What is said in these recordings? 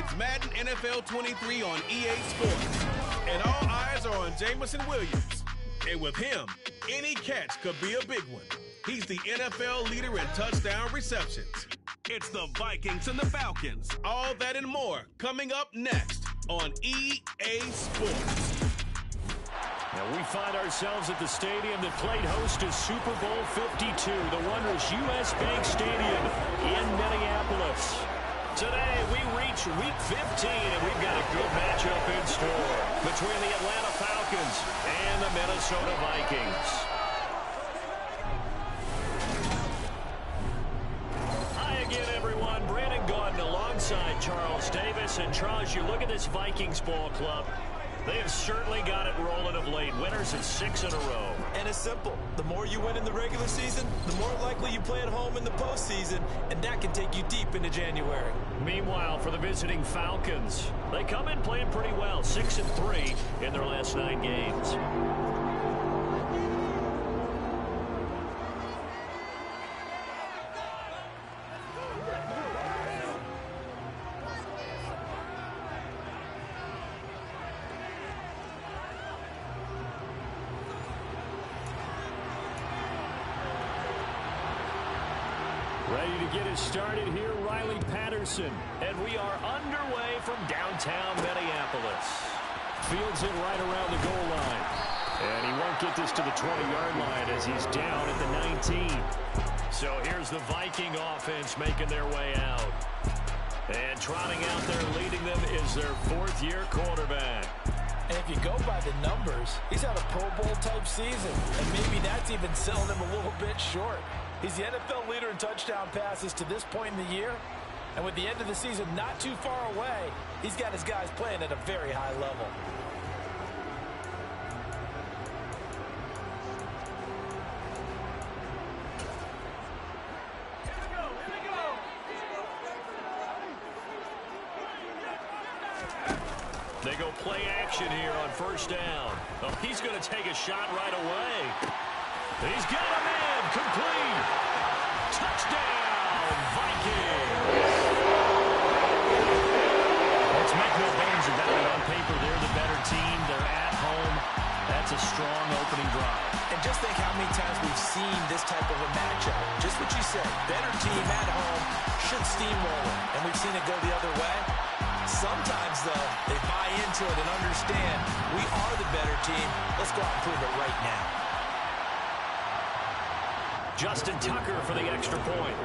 It's Madden NFL 23 on EA Sports. And all eyes are on Jamison Williams. And with him, any catch could be a big one. He's the NFL leader in touchdown receptions. It's the Vikings and the Falcons. All that and more coming up next on EA Sports. Now we find ourselves at the stadium that played host to Super Bowl 52, the wondrous U.S. Bank Stadium in Minneapolis. Today we reach Week 15, and we've got a good matchup in store between the Atlanta Falcons and the Minnesota Vikings. Hi again, everyone. Brandon Gaudin alongside Charles Davis. And Charles, you look at this Vikings ball club. They have certainly got it rolling of late. Winners in 6 in a row. And it's simple. The more you win in the regular season, the more likely you play at home in the postseason, and that can take you deep into January. Meanwhile, for the visiting Falcons, they come in playing pretty well. 6-3 in their last 9 games. Ready to get us started here, Riley Patterson. And we are underway from downtown Minneapolis. Fields it right around the goal line. And he won't get this to the 20-yard line as he's down at the 19. So here's the Viking offense making their way out. And trotting out there leading them is their 4th-year quarterback. And if you go by the numbers, he's had a Pro Bowl-type season. And maybe that's even selling him a little bit short. He's the NFL leader in touchdown passes to this point in the year. And with the end of the season not too far away, he's got his guys playing at a very high level. They go play action here on first down. Oh, he's going to take a shot right away. He's got a man complete. Touchdown, Vikings. Let's make no bones about it. On paper, they're the better team. They're at home. That's a strong opening drive. And just think how many times we've seen this type of a matchup. Just what you said, better team at home should steamroll it. And we've seen it go the other way. Sometimes, though, they buy into it and understand we are the better team. Let's go out and prove it right now. Justin Tucker for the extra point.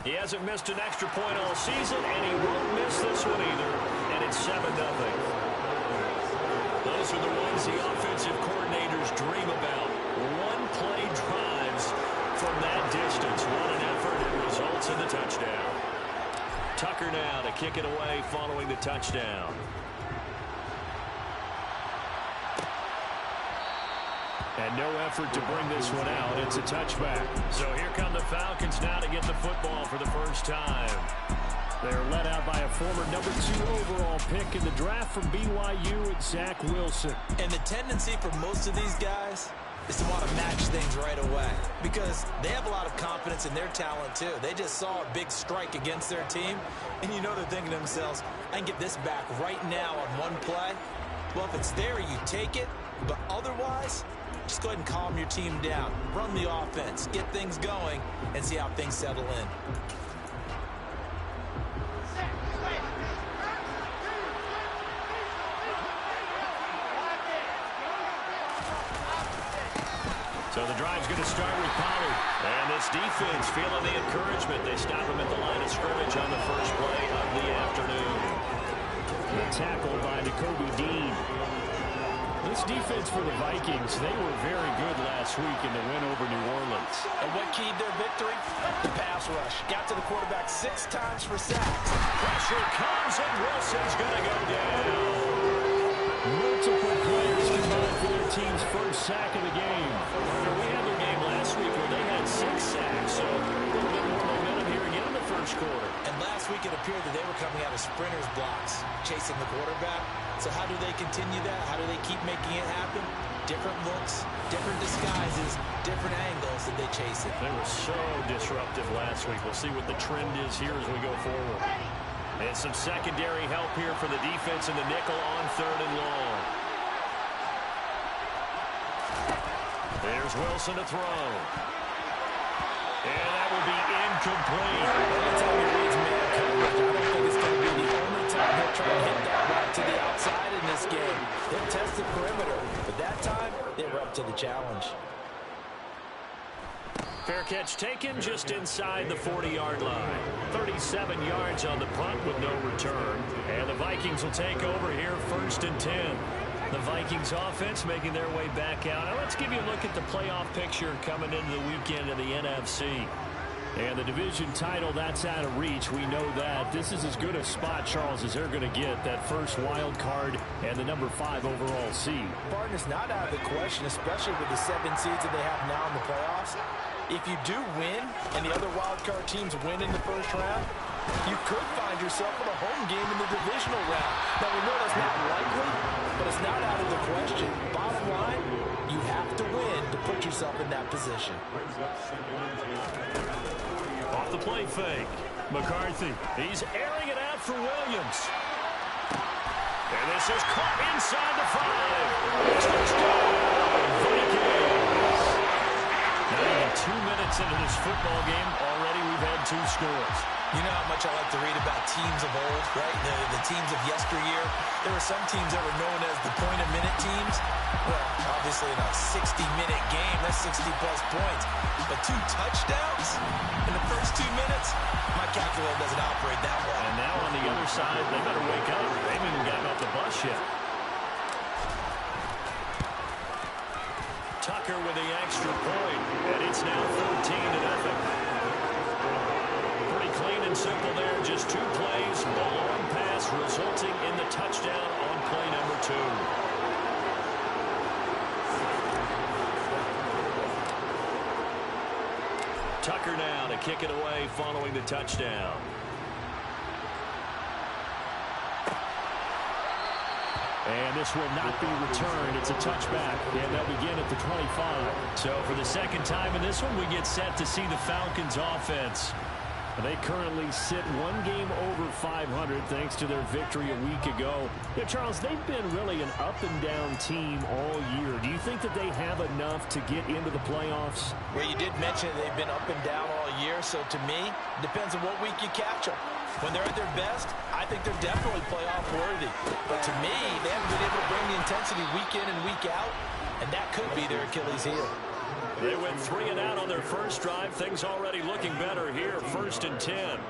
He hasn't missed an extra point all season, and he won't miss this one either. And it's 7-0. Those are the ones the offensive coordinators dream about. One-play drives from that distance. What an effort. It results in the touchdown. Tucker now to kick it away following the touchdown. And no effort to bring this one out. It's a touchback. So here come the Falcons now to get the football for the first time. They're led out by a former number 2 overall pick in the draft from BYU and Zach Wilson. And the tendency for most of these guys is to want to match things right away because they have a lot of confidence in their talent too. They just saw a big strike against their team, and you know they're thinking to themselves, I can get this back right now on one play. Well, if it's there, you take it, but otherwise, just go ahead and calm your team down. Run the offense, get things going, and see how things settle in. So the drive's going to start with Pollard. And this defense feeling the encouragement. They stop him at the line of scrimmage on the first play of the afternoon. The tackle by Nakobe Dean. This defense for the Vikings, they were very good last week in the win over New Orleans. And what keyed their victory? The pass rush. Got to the quarterback 6 times for sacks. Pressure comes, and Wilson's going to go down. Multiple players combined for their team's first sack of the game. We had their game last week where they had 6 sacks, so a little bit more momentum here again in the first quarter. And last week it appeared that they were coming out of sprinters blocks, chasing the quarterback. So how do they continue that? How do they keep making it happen? Different looks, different disguises, different angles that they chase it. They were so disruptive last week. We'll see what the trend is here as we go forward. And some secondary help here for the defense in the nickel on 3rd and long. There's Wilson to throw. And that will be incomplete. Anytime he reads man coverage, I don't think it's going to be the only time he'll try to hit that route to the outside in this game. They'll test the perimeter, but that time, they were up to the challenge. Fair catch taken just inside the 40-yard line. 37 yards on the punt with no return. And the Vikings will take over here 1st and 10. The Vikings offense making their way back out. Now let's give you a look at the playoff picture coming into the weekend in the NFC. And the division title, that's out of reach. We know that. This is as good a spot, Charles, as they're going to get. That first wild card and the number 5 overall seed. Barton is not out of the question, especially with the 7 seeds that they have now in the playoffs. If you do win and the other wild card teams win in the first round, you could find yourself with a home game in the divisional round. Now, we know that's not likely, but it's not out of the question. Bottom line, you have to win to put yourself in that position. Off the play fake. McCarthy, he's airing it out for Williams. And this is caught inside the 5. Touchdown, Vikings. Not even 2 minutes into this football game, already we've had 2 scores. You know how much I like to read about teams of old, right? The teams of yesteryear. There were some teams that were known as the point-a-minute teams. Well, obviously in a 60-minute game, that's 60-plus points. But 2 touchdowns in the first 2 minutes? My calculator doesn't operate that well. And now on the other side, they better wake up. They haven't even gotten off the bus yet. Tucker with the extra point, and it's now 14-0. Pretty clean and simple there. Just 2 plays, a long pass resulting in the touchdown on play number 2. Tucker now to kick it away following the touchdown. And this will not be returned. It's a touchback, and they'll begin at the 25. So for the second time in this one, we get set to see the Falcons offense. They currently sit 1 game over 500 thanks to their victory a week ago. Yeah, Charles, they've been really an up-and-down team all year. Do you think that they have enough to get into the playoffs? Well, you did mention they've been up and down all year, so to me, it depends on what week you catch them. When they're at their best, I think they're definitely playoff worthy. But to me, they haven't been able to bring the intensity week in and week out, and that could be their Achilles heel. They went 3 and out on their first drive. Things already looking better here. 1st and 10.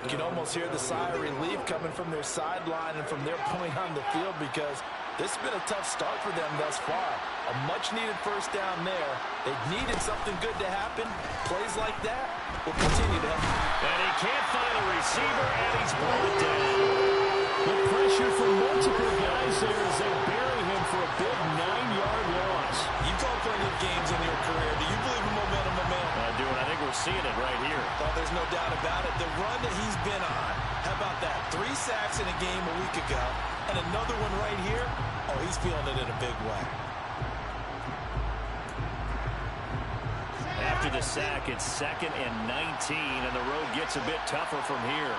You can almost hear the sigh of relief coming from their sideline and from their point on the field because this has been a tough start for them thus far. A much-needed first down there. They needed something good to happen. Plays like that will continue to help. And he can't find a receiver, and he's brought down. The pressure from multiple guys there as they bury him for a big 9-yard loss. You've called plenty of games in your career. Do you believe in momentum? I do, and I think we're seeing it right here. Oh, there's no doubt about it. The run that he's been on, how about that? 3 sacks in a game a week ago, and another one right here. Oh, he's feeling it in a big way. After the sack, it's 2nd and 19, and the road gets a bit tougher from here.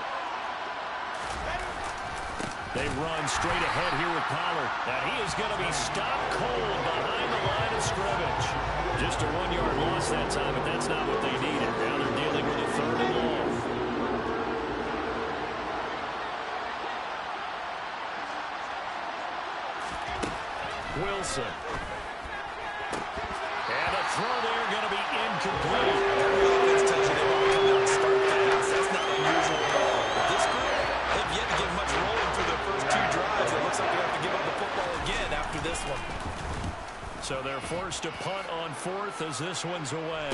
They run straight ahead here with Pollard. And he is going to be stopped cold behind the line of scrimmage. Just a 1-yard loss that time, but that's not what they needed. Now they're dealing with a 3rd and long. Wilson. And a throw there going to be incomplete. Every offense tells you they want to come out and start fast. That's not unusual at all. But this group, they've yet to get much rolling for their first 2 drives. It looks like they have to give up the football again after this one. So they're forced to punt on 4th as this one's away.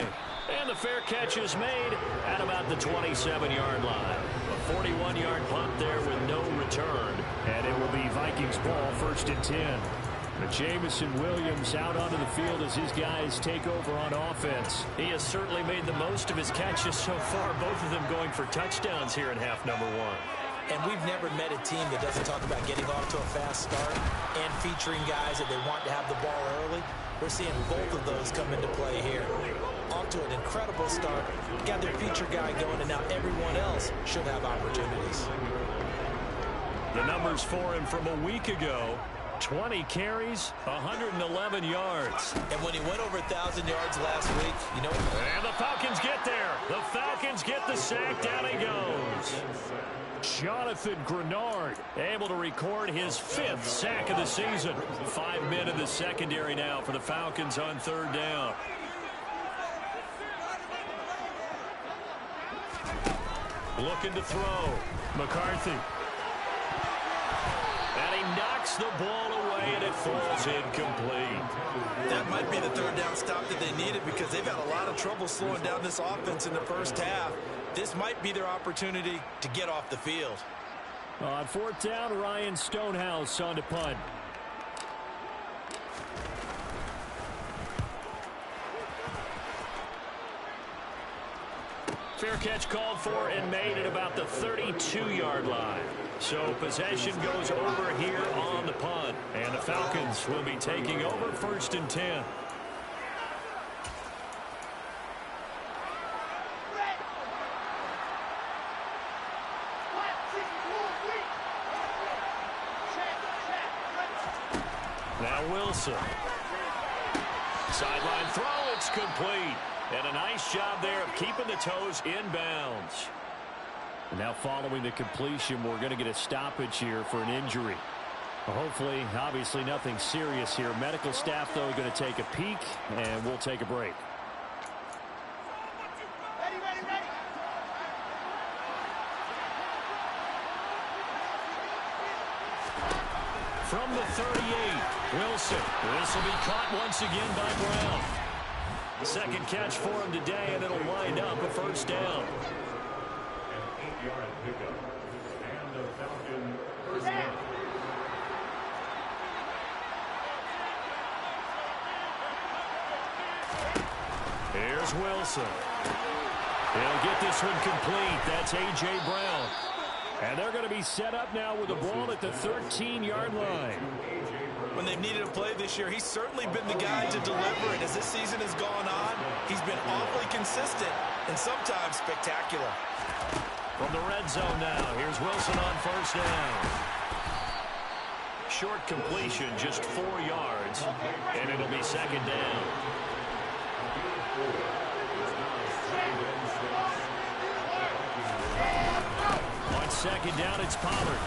And the fair catch is made at about the 27-yard line. A 41-yard punt there with no return. And it will be Vikings ball 1st and 10. But Jamison Williams out onto the field as his guys take over on offense. He has certainly made the most of his catches so far, both of them going for touchdowns here in half number 1. And we've never met a team that doesn't talk about getting off to a fast start and featuring guys that they want to have the ball early. We're seeing both of those come into play here. Off to an incredible start, got their feature guy going, and now everyone else should have opportunities. The numbers for him from a week ago: 20 carries, 111 yards. And when he went over 1,000 yards last week, you know. And the Falcons get there. The Falcons get the sack. Down he goes. Jonathan Grenard able to record his 5th sack of the season. 5 men in the secondary now for the Falcons on 3rd down. Looking to throw. McCarthy. And he knocks the ball away, and it falls incomplete. That might be the 3rd down stop that they needed, because they've had a lot of trouble slowing down this offense in the first half. This might be their opportunity to get off the field. On 4th down, Ryan Stonehouse on to punt. Fair catch called for and made at about the 32-yard line. So possession goes over here on the punt. And the Falcons will be taking over 1st and 10. Now Wilson. Sideline throw, it's complete. And a nice job there of keeping the toes inbounds. And now following the completion, we're going to get a stoppage here for an injury. Hopefully, obviously nothing serious here. Medical staff, though, going to take a peek, and we'll take a break. From the 38, Wilson. This will be caught once again by Brown. Second catch for him today, and it'll wind up a 1st down. An 8-yard pickup. And the Falcon first down. Here's Wilson. He'll get this one complete. That's A.J. Brown. And they're going to be set up now with the ball at the 13-yard line. When they've needed a play this year, he's certainly been the guy to deliver. And as this season has gone on, he's been awfully consistent and sometimes spectacular. From the red zone now, here's Wilson on 1st down. Short completion, just 4 yards, and it'll be 2nd down. On 2nd down, it's Pollard.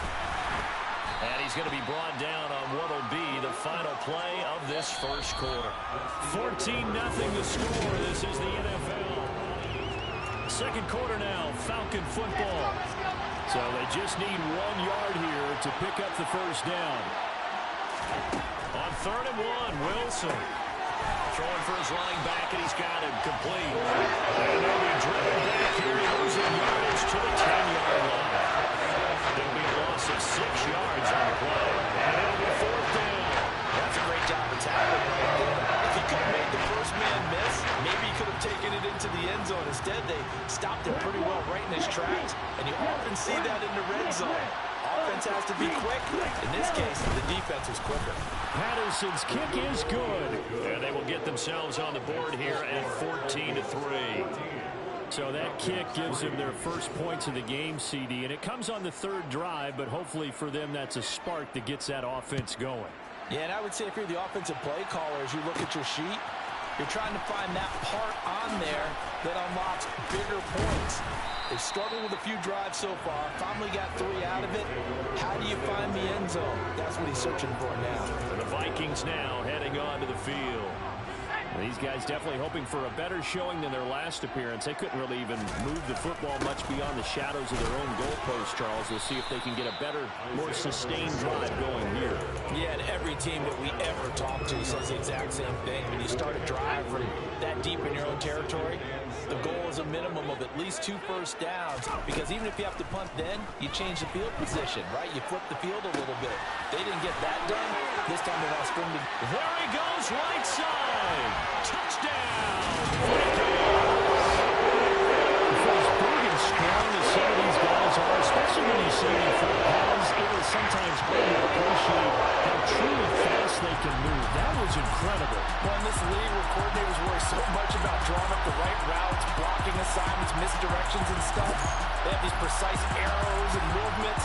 And he's going to be brought down on what will be the final play of this first quarter. 14-0 the score. This is the NFL. 2nd quarter now, Falcon football. So they just need 1 yard here to pick up the 1st down. On 3rd and 1, Wilson. Throwing for his running back, and he's got him complete. And they'll be driven back here, losing yardage to the 10-yard line. There'll be a loss of 6 yards on the play. And it'll be 4th down. That's a great job of tackling right there. If he could have made the first man miss, maybe he could have taken it into the end zone. Instead, they stopped it pretty well right in his tracks. And you often see that in the red zone. Offense has to be quick. In this case, the defense was quicker. Patterson's kick is good. And they will get themselves on the board here at 14-3. So that kick gives them their first points of the game, CD. And it comes on the 3rd drive, but hopefully for them that's a spark that gets that offense going. Yeah, and I would say if you're the offensive play caller, as you look at your sheet, you're trying to find that part on there that unlocks bigger points. They've struggled with a few drives so far. Finally got 3 out of it. How do you find the end zone? That's what he's searching for now. And the Vikings now heading on to the field. These guys definitely hoping for a better showing than their last appearance. They couldn't really even move the football much beyond the shadows of their own goalpost, Charles. We'll see if they can get a better, more sustained drive going here. Yeah, and every team that we ever talk to says the exact same thing. When you start a drive from that deep in your own territory, the goal is a minimum of at least 2 first downs, because even if you have to punt then, you change the field position, right? You flip the field a little bit. They didn't get that done. This time they want to spring the... There he goes, right side. Touchdown! Vikings! disappointing as some of these guys are, especially when you see them full pads, it is sometimes hard to appreciate how truly fast they can move. That was incredible. Well, in this league where coordinators worry so much about drawing up the right routes, blocking assignments, misdirections and stuff, they have these precise arrows and movements.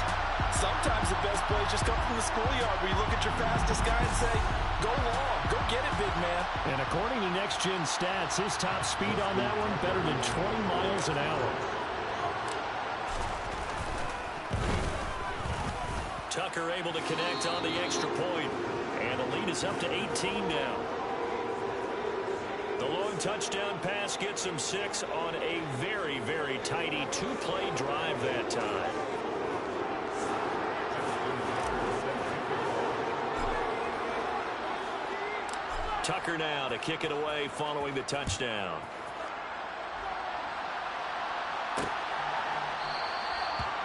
Sometimes the best plays just come from the schoolyard where you look at your fastest guy and say, go long, go get it, big man. And according to Next Gen Stats, his top speed on that one better than 20 miles an hour. Tucker able to connect on the extra point. And the lead is up to 18 now. The long touchdown pass gets him 6 on a very, very tidy two-play drive that time. Tucker now to kick it away following the touchdown.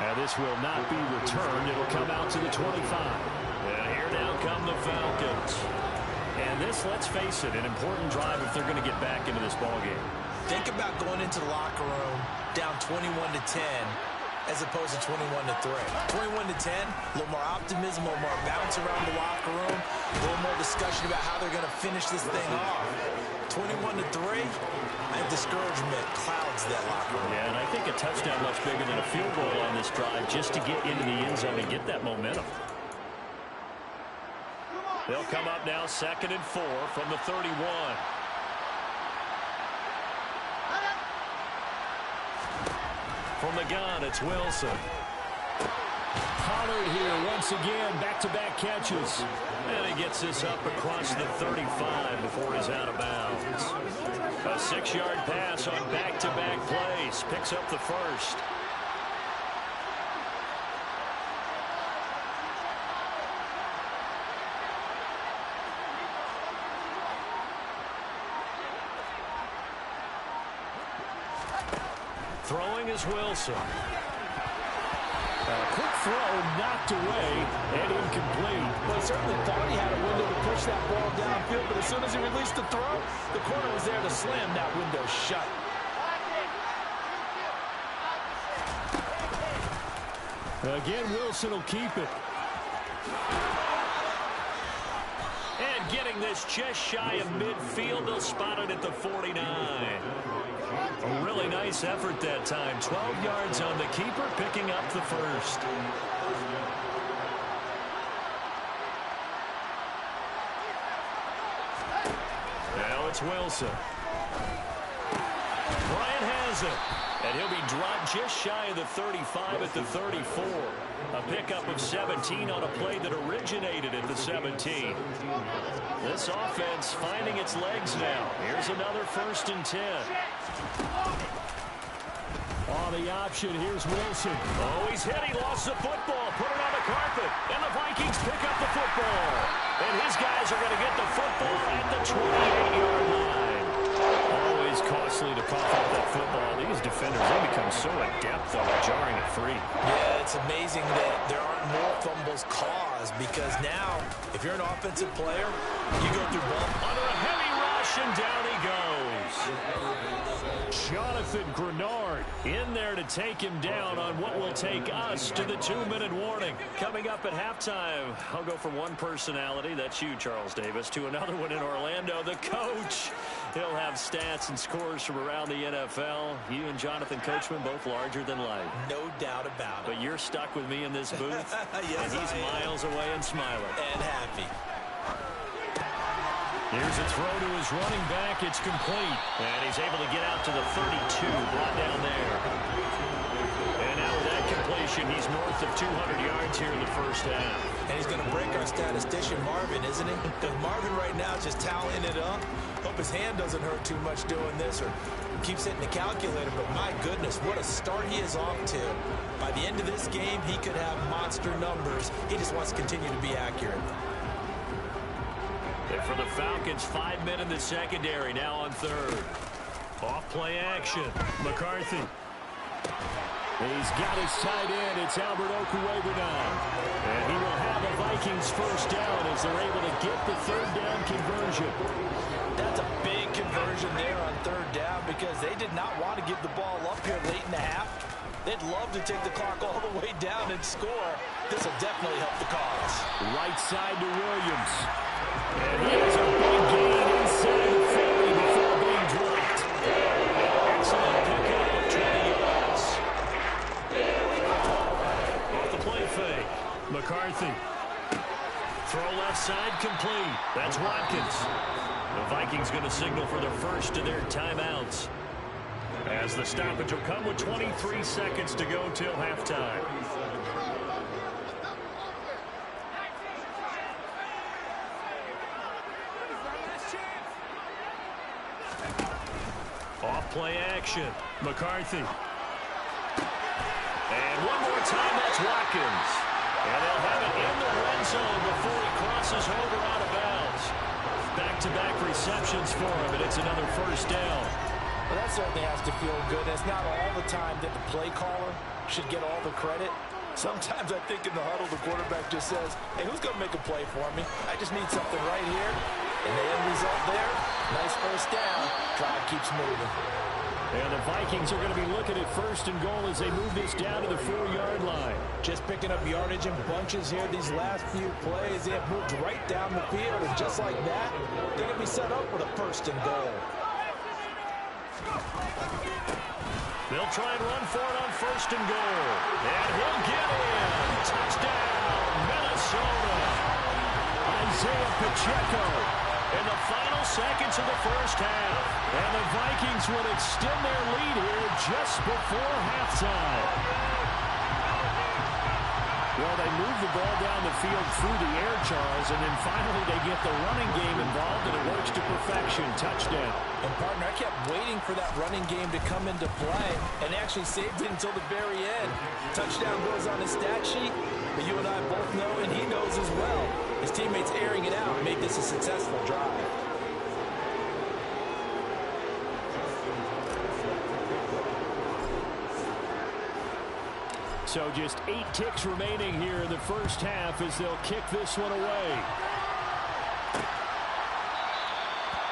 And this will not be returned. It'll come out to the 25. And here now come the Falcons. And this, let's face it, an important drive if they're going to get back into this ballgame. Think about going into the locker room down 21-10 as opposed to 21-3. 21-10, a little more optimism, a little more bounce around the locker room, a little more discussion about how they're going to finish this thing off. 21-3, I think discouragement clouds that locker room. Yeah, and I think a touchdown much bigger than a field goal on this drive just to get into the end zone and get that momentum. They'll come up now 2nd and 4 from the 31. From the gun, it's Wilson. Pollard here once again, back-to-back catches. And he gets this up across the 35 before he's out of bounds. A 6-yard pass on back-to-back plays. Picks up the first. Throwing is Wilson. A quick throw knocked away and incomplete. Well, he certainly thought he had a window to push that ball downfield, but as soon as he released the throw, the corner was there to slam that window shut. Again, Wilson will keep it. And getting this just shy of midfield, they'll spot it at the 49. A really nice effort that time. 12 yards on the keeper, picking up the first. Now it's Wilson. Bryant has it. And he'll be dropped just shy of the 35 at the 34. A pickup of 17 on a play that originated at the 17. This offense finding its legs now. Here's another 1st and 10. On the option, here's Wilson. Oh, he's hit. He lost the football. Put it on the carpet. And the Vikings pick up the football. And his guys are going to get the football at the 28-yard line. Always costly to cough up that football. These defenders, they become so adept, though, at jarring it free. Yeah, it's amazing that there aren't more fumbles caused because now, if you're an offensive player, you go through ball under a heavy rush, and down he goes. Jonathan Grenard in there to take him down on what will take us to the 2-minute warning. Coming up at halftime, I'll go from one personality, that's you, Charles Davis, to another one in Orlando, the coach. He'll have stats and scores from around the NFL. You and Jonathan Coachman both larger than life. No doubt about it. But you're stuck with me in this booth, yes, and he's miles away and smiling. And happy. Here's a throw to his running back. It's complete. And he's able to get out to the 32, brought down there. And now with that completion, he's north of 200 yards here in the first half. And he's going to break our statistician, Marvin, isn't he? Because Marvin right now is just tallying it up. Hope his hand doesn't hurt too much doing this or keeps hitting the calculator. But my goodness, what a start he is off to. By the end of this game, he could have monster numbers. He just wants to continue to be accurate. And for the Falcons, 5 men in the secondary, now on 3rd. Off play action. McCarthy. He's got his tight end. It's Albert Okwuegbunam. And he will have a Vikings first down as they're able to get the 3rd down conversion. That's a big conversion there on 3rd down because they did not want to give the ball up here late in the half. They'd love to take the clock all the way down and score. This will definitely help the cause. Right side to Williams. And he has a big gain inside the 40 before being dropped. Excellent pickup of 20 yards. Off the play fake. McCarthy. Throw left side complete. That's Watkins. The Vikings going to signal for the first of their timeouts, as the stoppage will come with 23 seconds to go till halftime. Off play action. McCarthy. And one more time, that's Watkins. And they'll have it in the red zone before he crosses over out of bounds. Back-to-back receptions for him, and it's another first down. Well, that certainly has to feel good. It's not all the time that the play caller should get all the credit. Sometimes I think in the huddle, the quarterback just says, hey, who's going to make a play for me? I just need something right here. And the end result there, nice first down. Drive keeps moving. And the Vikings are going to be looking at first and goal as they move this down to the 4-yard line. Just picking up yardage in bunches here these last few plays. They have moved right down the field, and just like that, they're going to be set up with a first and goal. They'll try and run for it on first and goal. And he'll get in. Touchdown, Minnesota. Isaiah Pacheco in the final seconds of the first half. And the Vikings will extend their lead here just before halftime. Well, they move the ball down the field through the air, Charles, and then finally they get the running game involved, and it works to perfection. Touchdown. And, partner, I kept waiting for that running game to come into play and actually saved it until the very end. Touchdown goes on his stat sheet, but you and I both know, and he knows as well, his teammates airing it out made this a successful drive. So just 8 ticks remaining here in the first half as they'll kick this one away.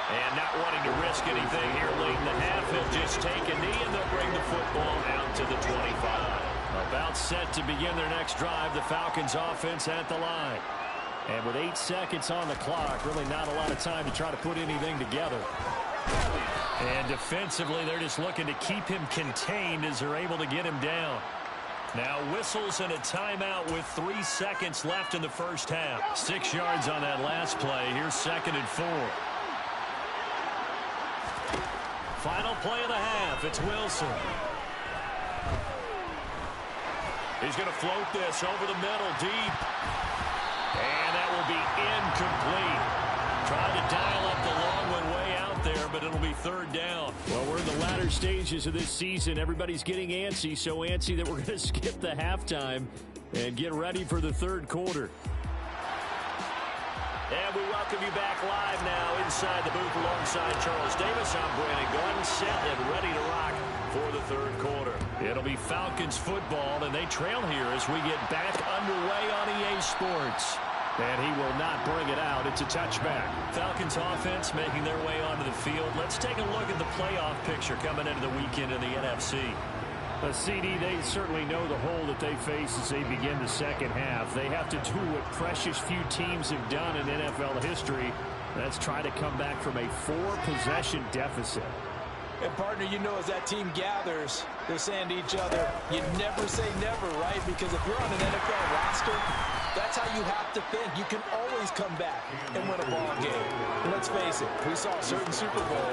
And not wanting to risk anything here late in the half, he'll just take a knee and they'll bring the football out to the 25. About set to begin their next drive, the Falcons offense at the line. And with 8 seconds on the clock, really not a lot of time to try to put anything together. And defensively, they're just looking to keep him contained as they're able to get him down. Now whistles and a timeout with 3 seconds left in the first half. 6 yards on that last play. Here's 2nd and 4. Final play of the half. It's Wilson. He's going to float this over the middle deep. And that will be incomplete. Trying to dial up the long one way out there, but it'll be 3rd down. Well, we're in the latter stages of this season. Everybody's getting antsy, so antsy that we're going to skip the halftime and get ready for the 3rd quarter. And we welcome you back live now inside the booth alongside Charles Davis. I'm Brandon Gordon, set and ready to rock for the 3rd quarter. It'll be Falcons football, and they trail here as we get back underway on EA Sports. And he will not bring it out. It's a touchback. Falcons offense making their way onto the field. Let's take a look at the playoff picture coming into the weekend in the NFC. A CD, they certainly know the hole that they face as they begin the second half. They have to do what precious few teams have done in NFL history. That's try to come back from a 4-possession deficit. And, partner, you know as that team gathers, they're saying to each other, you never say never, right? Because if you're on an NFL roster, that's how you have to think. You can always come back and win a ball game. And let's face it, we saw a certain Super Bowl,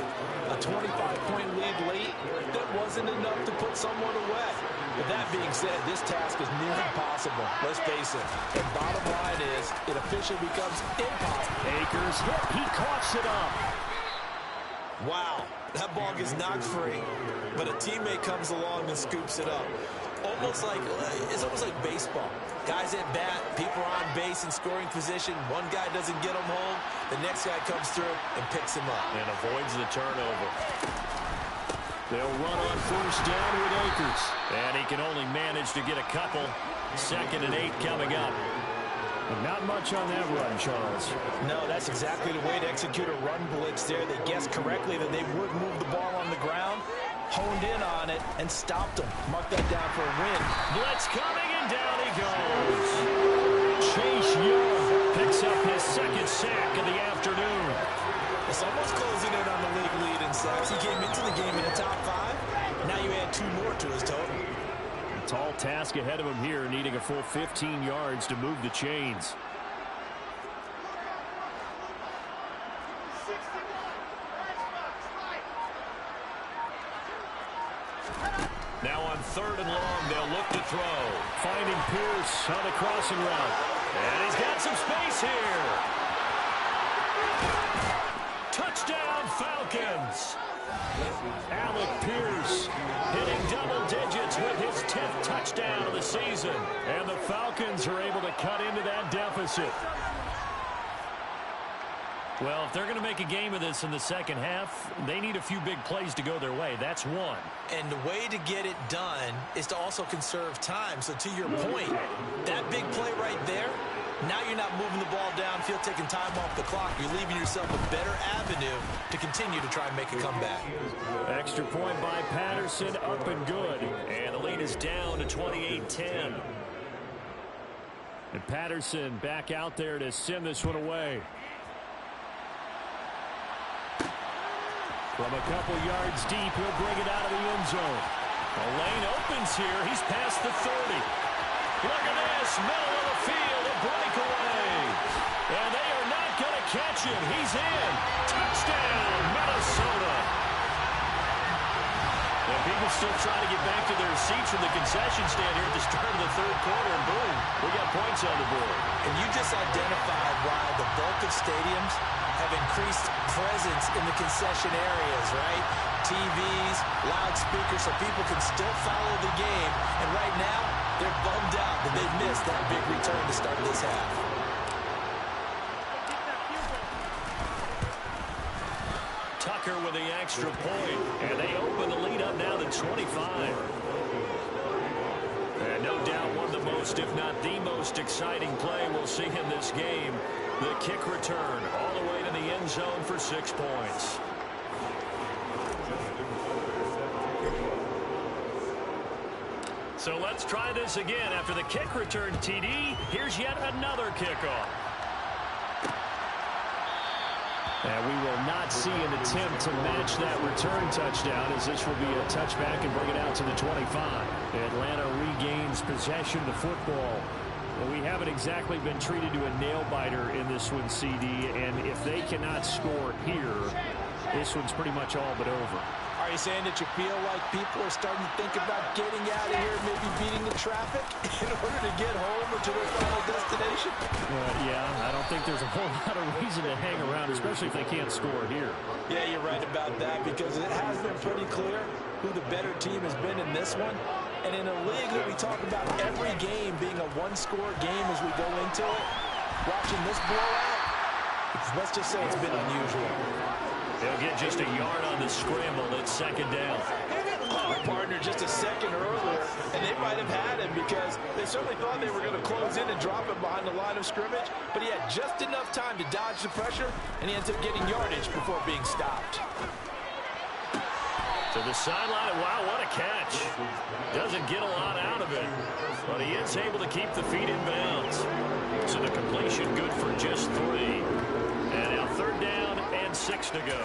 a 25-point lead late, that wasn't enough to put someone away. But that being said, this task is near impossible. Let's face it. And bottom line is, it officially becomes impossible. Akers hit. He coughs it up. Wow, that ball gets knocked free, but a teammate comes along and scoops it up. It's almost like baseball. Guys at bat, people are on base in scoring position. One guy doesn't get him home. The next guy comes through and picks him up. And avoids the turnover. They'll run on first down with Akers. And he can only manage to get a couple. 2nd and 8 coming up. And not much on that run, Charles. No, that's exactly the way to execute a run blitz there. They guessed correctly that they would move the ball on the ground. honed in on it and stopped him. Mark that down for a win. Blitz coming, and down he goes. Chase Young picks up his second sack of the afternoon. It's almost closing in on the league lead in sacks. He came into the game in the top 5. Now you add 2 more to his total. A tall task ahead of him here, needing a full 15 yards to move the chains. Now on 3rd and long, they'll look to throw. Finding Pierce on the crossing route. And he's got some space here. Touchdown, Falcons. Alec Pierce hitting double digits with his 10th touchdown of the season. And the Falcons are able to cut into that deficit. Well, if they're going to make a game of this in the second half, they need a few big plays to go their way. That's one. And the way to get it done is to also conserve time. So to your point, that big play right there, now you're not moving the ball downfield, taking time off the clock. You're leaving yourself a better avenue to continue to try and make a comeback. Extra point by Patterson, up and good. And the lead is down to 28-10. And Patterson back out there to send this one away. From a couple yards deep, he'll bring it out of the end zone. The lane opens here. He's past the 30. Look at this, middle of the field, a breakaway. And they are not going to catch him. He's in. Touchdown, Minnesota. And people still trying to get back to their seats from the concession stand here at the start of the 3rd quarter, and boom, we got points on the board. And you just identified why the bulk of stadiums have increased presence in the concession areas, right? TVs, loudspeakers, so people can still follow the game. And right now, they're bummed out that they missed that big return to start this half. Tucker with the extra point, and they open the lead up now to 25. And no doubt one of the most, if not the most exciting play we'll see in this game. The kick return all the way to the end zone for 6 points. So let's try this again. After the kick return, TD, here's yet another kickoff. And we will not see an attempt to match that return touchdown, as this will be a touchback and bring it out to the 25. Atlanta regains possession of the football. Well, we haven't exactly been treated to a nail-biter in this one, CD, and if they cannot score here, this one's pretty much all but over. Are you saying that you feel like people are starting to think about getting out of here, maybe beating the traffic in order to get home or to their final destination? Yeah, I don't think there's a whole lot of reason to hang around, especially if they can't score here. Yeah, you're right about that, because it has been pretty clear who the better team has been in this one. And in a league that we talk about every game being a one-score game as we go into it, watching this blowout, let's just say it's been unusual. They'll get just a yard on the scramble. It's 2nd down. Oh, partner, just a second earlier, and they might have had him because they certainly thought they were going to close in and drop him behind the line of scrimmage, but he had just enough time to dodge the pressure, and he ends up getting yardage before being stopped. To the sideline, wow, what a catch. Doesn't get a lot out of it, but he is able to keep the feet in bounds. So the completion good for just 3. And now 3rd down and 6 to go.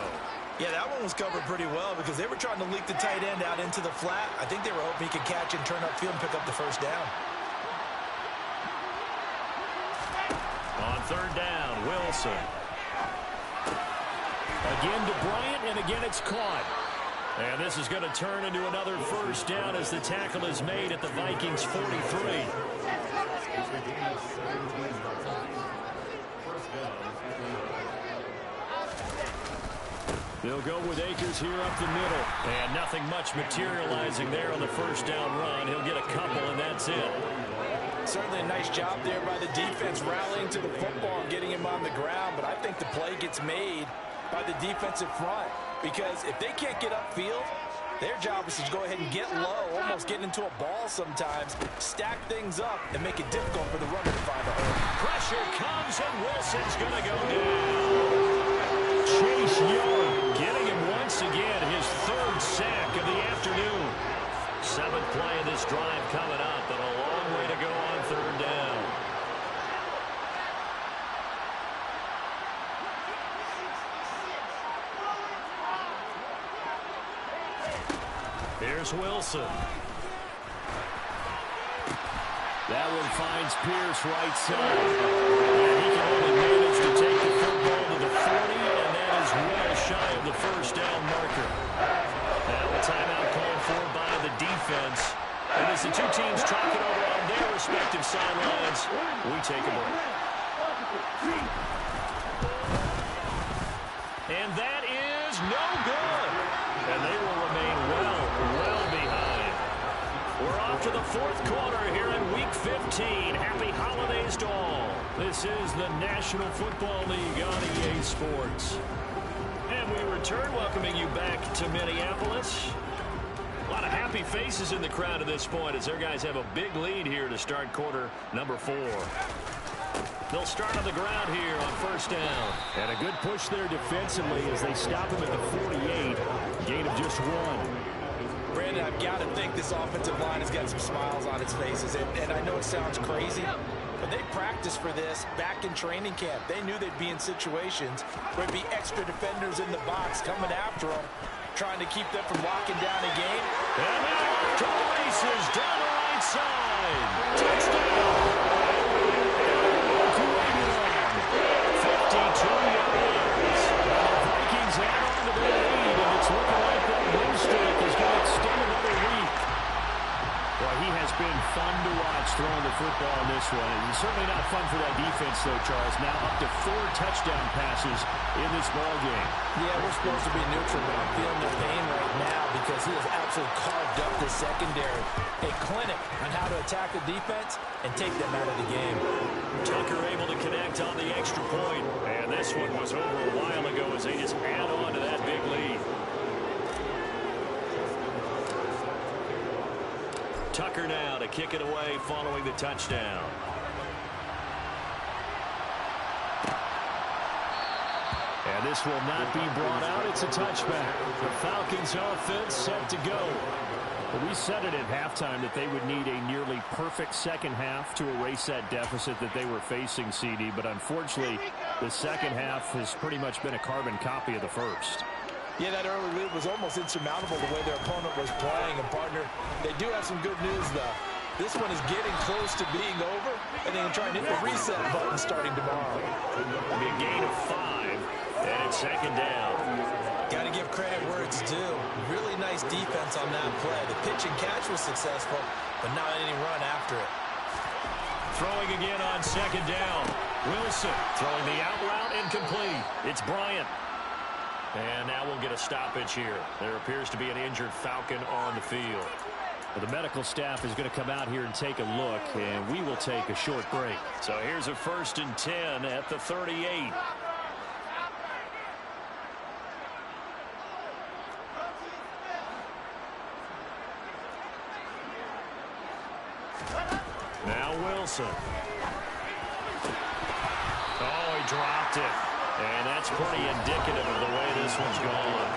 Yeah, that one was covered pretty well because they were trying to leak the tight end out into the flat. I think they were hoping he could catch and turn upfield and pick up the 1st down. On 3rd down, Wilson. Again to Bryant, and again it's caught. And this is going to turn into another 1st down as the tackle is made at the Vikings 43. They'll go with Akers here up the middle. And nothing much materializing there on the 1st down run. He'll get a couple, and that's it. Certainly a nice job there by the defense rallying to the football and getting him on the ground. But I think the play gets made by the defensive front. Because if they can't get upfield, their job is to go ahead and get low, almost get into a ball sometimes, stack things up, and make it difficult for the runner to find a hole. Pressure comes, and Wilson's going to go down. Chase Young getting him once again, his 3rd sack of the afternoon. Here's Wilson. That one finds Pierce right side. And he can only manage to take the football to the 40, and that is well shy of the first down marker. Now a timeout called for by the defense. And as the two teams talk it over on their respective sidelines, we take a break. And that is no good. And they will remain well behind. We're off to the fourth quarter here in Week 15. Happy holidays to all. This is the National Football League on EA Sports. And we return, welcoming you back to Minneapolis. A lot of happy faces in the crowd at this point as their guys have a big lead here to start quarter number 4. They'll start on the ground here on first down. And a good push there defensively as they stop him at the 48. Gain of just 1. Brandon, I've got to think this offensive line has got some smiles on its faces. And I know it sounds crazy, but they practiced for this back in training camp. They knew they'd be in situations where there'd be extra defenders in the box coming after them, trying to keep them from locking down a game. And now off to the races down the right side. Touchdown. 52 yards. The Vikings add on to their lead, and it's looking like that win streak is going to extend another week. Well, he has been fun to watch throwing the football in this one. It's certainly not fun for that defense, though, Charles. Now up to 4 touchdown passes in this ball game. Yeah, we're supposed to be neutral, but I'm feeling the pain right now because he has absolutely carved up the secondary. A clinic on how to attack the defense and take them out of the game. Tucker able to connect on the extra point. And this one was over a while ago as they just add on to that big lead. Tucker now to kick it away following the touchdown. And this will not be brought out. It's a touchback. The Falcons offense set to go. Well, we said it at halftime that they would need a nearly perfect second half to erase that deficit that they were facing, CD. But unfortunately, the second half has pretty much been a carbon copy of the first. Yeah, that early lead was almost insurmountable the way their opponent was playing. And, partner, they do have some good news, though. This one is getting close to being over, and they can try and hit the reset button starting tomorrow. It'll be a gain of 5, and it's second down. Got to give credit where it's due. Really nice defense on that play. The pitch and catch was successful, but not any run after it. Throwing again on second down. Wilson throwing the out route incomplete. It's Bryant. And now we'll get a stoppage here. There appears to be an injured Falcon on the field. Well, the medical staff is going to come out here and take a look, and we will take a short break. So here's a 1st and 10 at the 38. Now Wilson. Oh, he dropped it. And that's pretty indicative of the way this one's gone.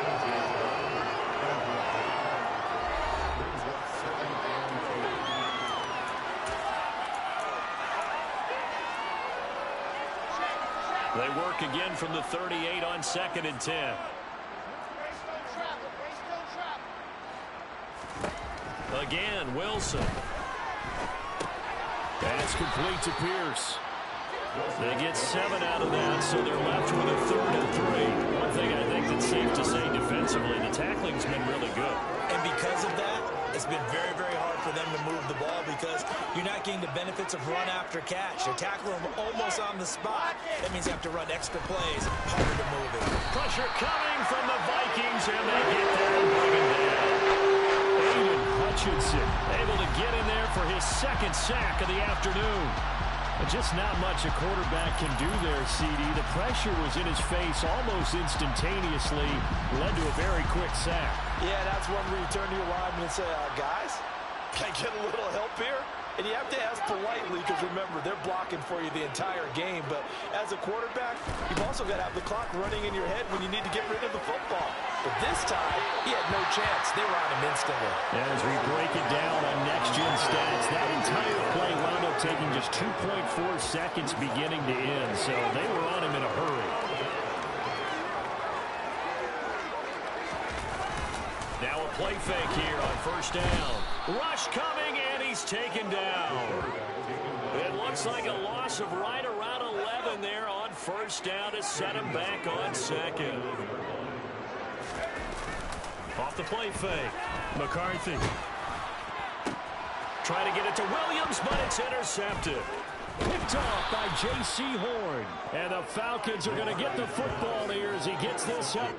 They work again from the 38 on 2nd and 10. Again, Wilson. And it's complete to Pierce. They get 7 out of that, so they're left with a 3rd and 3. One thing I think that's safe to say defensively, the tackling's been really good. And because of that, it's been very, very hard for them to move the ball because you're not getting the benefits of run after catch. You're tackling them almost on the spot. That means you have to run extra plays, harder to move it. Pressure coming from the Vikings, and they get there and bring him down. Aiden Hutchinson able to get in there for his 2nd sack of the afternoon. Just not much a quarterback can do there, CD. The pressure was in his face almost instantaneously, led to a very quick sack. Yeah, that's one where you turn to your lineman and say, guys, can I get a little help here? And you have to ask politely because, remember, they're blocking for you the entire game. But as a quarterback, you've also got to have the clock running in your head when you need to get rid of the football. But this time, he had no chance. They were on him instantly. As we break it down on next-gen stats, that entire play wound up taking just 2.4 seconds beginning to end. So they were on him in a hurry. Now a play fake here on first down. Rush coming, and he's taken down. It looks like a loss of right around 11 there on first down to set him back on second. Off the play fake. McCarthy. Trying to get it to Williams, but it's intercepted. Picked off by J.C. Horn. And the Falcons are going to get the football here as he gets this up.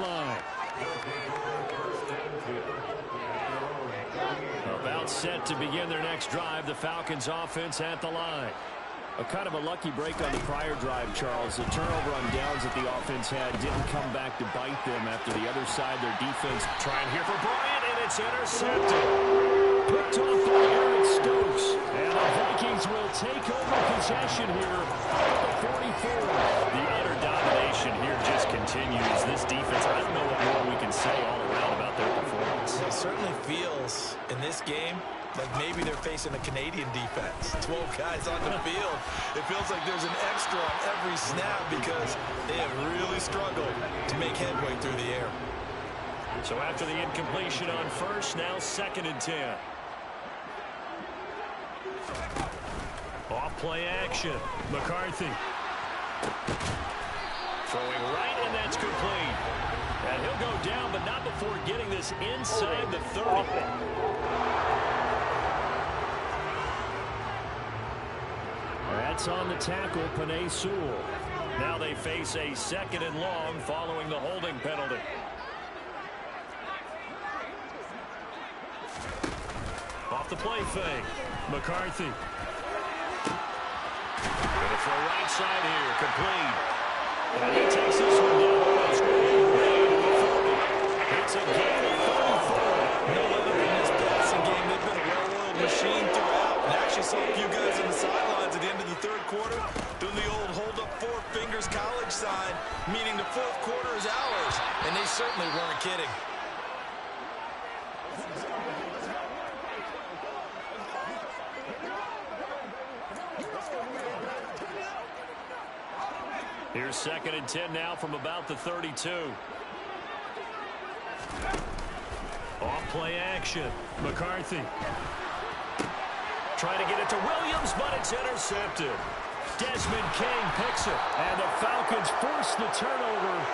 Line. About set to begin their next drive. The Falcons offense at the line. A kind of a lucky break on the prior drive, Charles. The turnover on downs that the offense had didn't come back to bite them after the other side. Their defense trying here for Bryant, and it's intercepted. Picked off by Eric Stokes. And the Vikings will take over possession here at the 44. The utter domination here just continues. This defense, I don't know what more we can say all around about their performance. It certainly feels in this game like maybe they're facing a Canadian defense. 12 guys on the field. It feels like there's an extra on every snap because they have really struggled to make headway through the air. So after the incompletion on first, now 2nd and 10. Off play action. McCarthy. Throwing right, and that's complete. And he'll go down, but not before getting this inside the 30. That's on the tackle, Penei Sewell. Now they face a 2nd and long following the holding penalty. Off the play fake. McCarthy. Going to throw right side here, complete. And he takes this one down. It's a game of 34. No other in this passing game. They've been a well-oiled machine throughout. And actually saw a few guys on the sidelines at the end of the 3rd quarter doing the old hold up 4 fingers college sign, meaning the 4th quarter is ours. And they certainly weren't kidding. Here's 2nd and 10 now from about the 32. Off play action. McCarthy. Trying to get it to Williams, but it's intercepted. Desmond King picks it, and the Falcons force the turnover.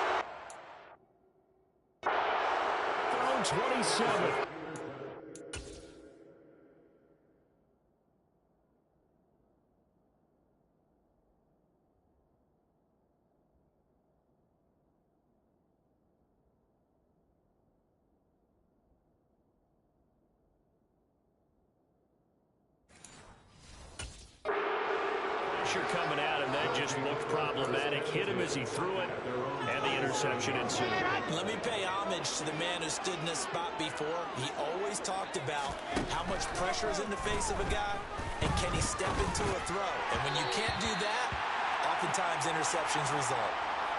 3rd and 27. Coming out, and that just looked problematic. Hit him as he threw it, and the interception ensued. Let me pay homage to the man who stood in this spot before. He always talked about how much pressure is in the face of a guy, and can he step into a throw. And when you can't do that, oftentimes interceptions result.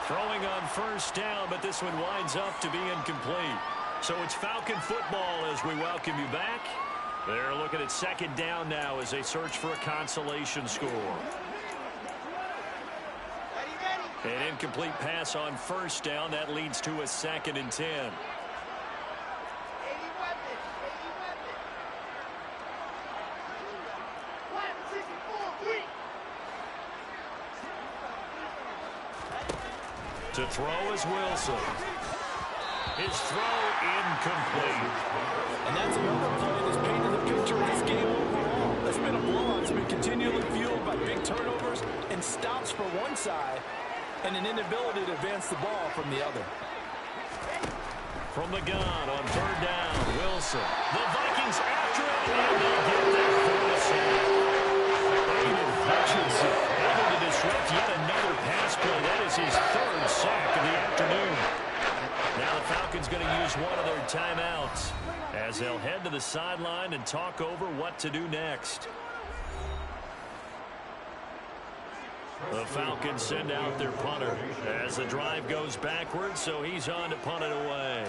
Throwing on first down, but this one winds up to be incomplete. So it's Falcon football as we welcome you back. They're looking at 2nd down now as they search for a consolation score. An incomplete pass on first down. That leads to a 2nd and 10. To throw is Wilson. His throw incomplete. And that's another play that's painted the picture of this game overall. That's been a blowout. It's been continually fueled by big turnovers and stops for one side and an inability to advance the ball from the other. From the gun on 3rd down, Wilson. The Vikings after it, and they get that for the sack. Aiden Hutchinson able to disrupt yet another pass play. That is his 3rd timeout as they'll head to the sideline and talk over what to do next. The Falcons send out their punter as the drive goes backwards, so he's on to punt it away.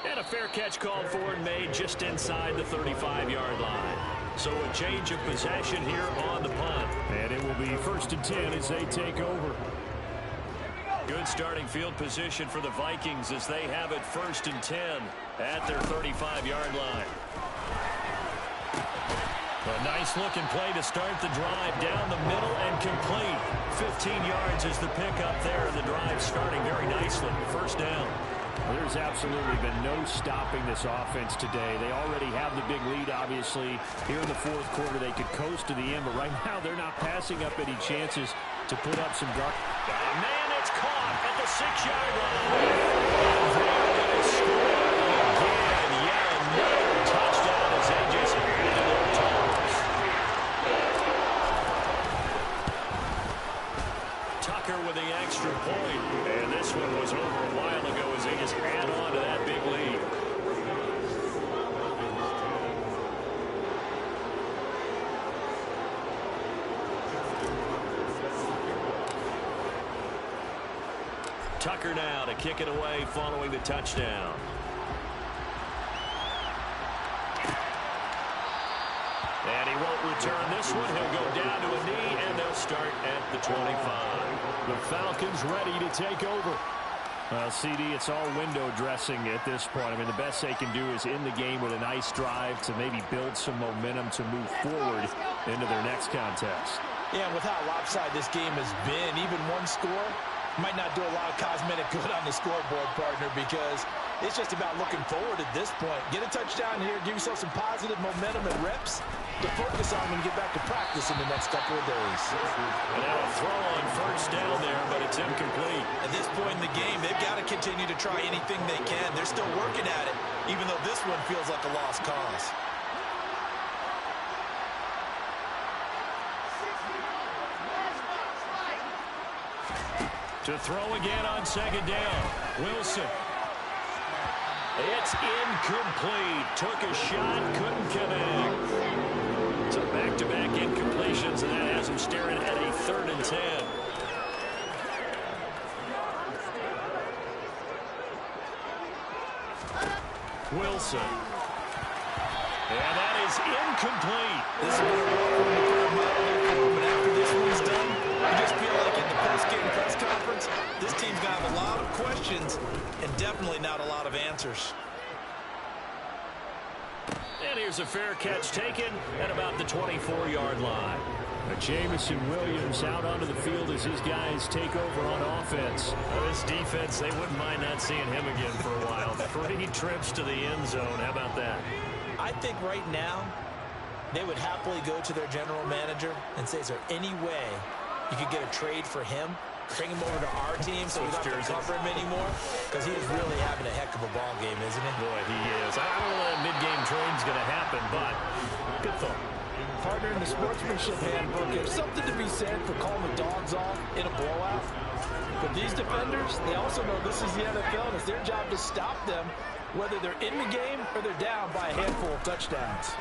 And a fair catch called for and made just inside the 35-yard line. So a change of possession here on the punt. And it will be 1st and 10 as they take over. Good starting field position for the Vikings as they have it 1st and 10 at their 35-yard line. A nice-looking play to start the drive down the middle and complete. 15 yards is the pickup there, and the drive starting very nicely. 1st down. Well, there's absolutely been no stopping this offense today. They already have the big lead, obviously. Here in the 4th quarter, they could coast to the end, but right now they're not passing up any chances to put up some dark. Man, it's caught at the 6-yard line. And they're going to score again. Yeah, another touchdown as they just added their toes. Tucker with the extra point. And this one was over a while ago as they just add on to that big lead. Tucker now to kick it away following the touchdown. And he won't return this one. He'll go down to a knee, and they'll start at the 25. The Falcons ready to take over. CD, it's all window dressing at this point. I mean, the best they can do is in the game with a nice drive to maybe build some momentum to move forward into their next contest. Yeah, with how lopsided this game has been, even one score might not do a lot of cosmetic good on the scoreboard, partner, because it's just about looking forward at this point. Get a touchdown here, give yourself some positive momentum and reps to focus on when you get back to practice in the next couple of days. And now a throw on 1st down there, but it's incomplete. At this point in the game, they've got to continue to try anything they can. They're still working at it, even though this one feels like a lost cause. To throw again on 2nd down. Wilson. It's incomplete. Took a shot, couldn't connect. So back-to-back incompletions, and that has him staring at a 3rd and 10. Wilson. And that is incomplete. This is going to work when we put him out there for him, but after this one's done, you just feel like in the post-game press conference, this team's going to have a lot of questions and definitely not a lot of answers. And here's a fair catch taken at about the 24-yard line. Jamison Williams out onto the field as his guys take over on offense. Well, this defense, they wouldn't mind not seeing him again for a while. 3 trips to the end zone. How about that? I think right now they would happily go to their general manager and say, is there any way you could get a trade for him? Bring him over to our team so we don't have to cover him anymore? Because he is really having a heck of a ball game, isn't he? Boy, he is. I don't know when a mid-game trade's going to happen, but good thought. Partner, in the sportsmanship handbook, there's something to be said for calling the dogs off in a blowout. But these defenders, they also know this is the NFL, and it's their job to stop them, whether they're in the game or they're down by a handful of touchdowns.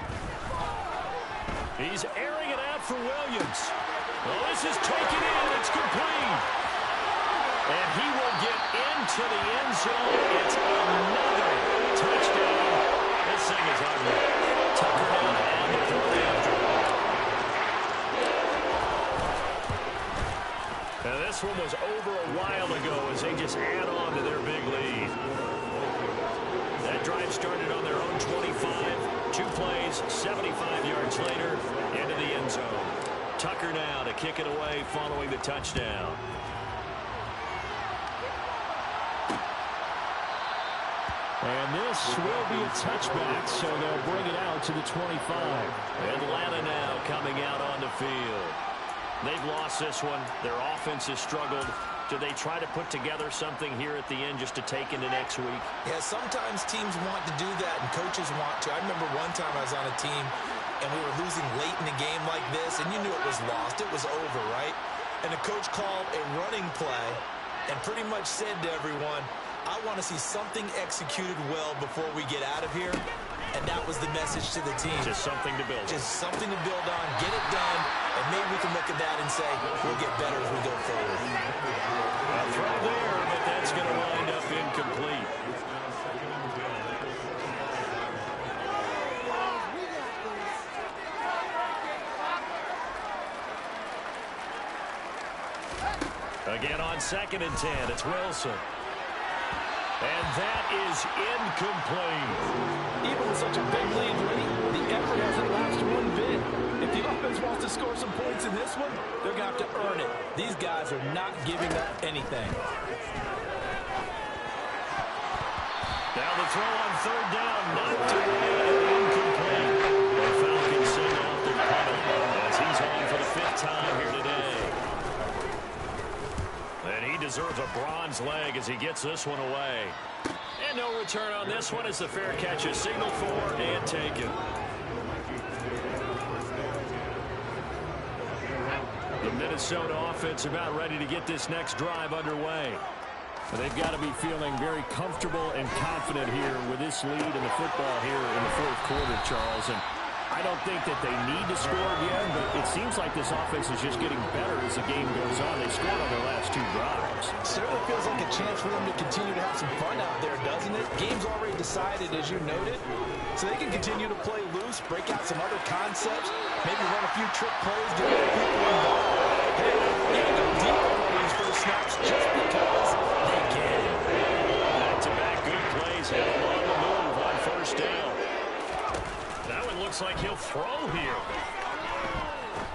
He's airing it out for Williams. Well, this is taken in. It's complete. And he will get into the end zone. It's another touchdown. This thing is ugly. Tucker down and the 4th after. Now, this one was over a while ago as they just add on to their big lead. That drive started on their own 25. 2 plays, 75 yards later, into the end zone. Tucker now to kick it away following the touchdown. And this will be a touchback, so they'll bring it out to the 25. Atlanta now coming out on the field. They've lost this one. Their offense has struggled. Do they try to put together something here at the end just to take into next week? Yeah, sometimes teams want to do that and coaches want to. I remember one time I was on a team and we were losing late in the game like this, and you knew it was lost. It was over, right? and the coach called a running play and pretty much said to everyone, I want to see something executed well before we get out of here. And that was the message to the team. Just something to build. Just something to build on, get it done, and maybe we can look at that and say, we'll get better as we go forward. A throw there, but that's going to wind up incomplete. Again on 2nd and 10, it's Wilson. And that is incomplete. Even with such a big lead, the effort hasn't lasted one bit. If the offense wants to score some points in this one, they're going to have to earn it. These guys are not giving up anything. Now the throw on 3rd down, knocked away and incomplete. The Falcons send out their punt as he's on for the 5th time here today. And he deserves a bronze leg as he gets this one away. And no return on this one as the fair catch is signaled for and taken. The Minnesota offense about ready to get this next drive underway. They've got to be feeling very comfortable and confident here with this lead in the football here in the 4th quarter, Charles. And I don't think that they need to score again, but it seems like this offense is just getting better as the game goes on. They scored on their last 2 drives. Certainly feels like a chance for them to continue to have some fun out there, doesn't it? Game's already decided, as you noted, so they can continue to play loose, break out some other concepts, maybe run a few trick plays, get other people involved. Hey, you can go deep on these first snaps just because they can. Back-to-back good plays have them on the move on 1st down. Now it looks like he'll throw here.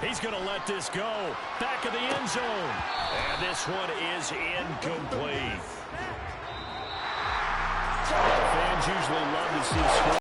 He's going to let this go. Back of the end zone. And this one is incomplete. Fans usually love to see score.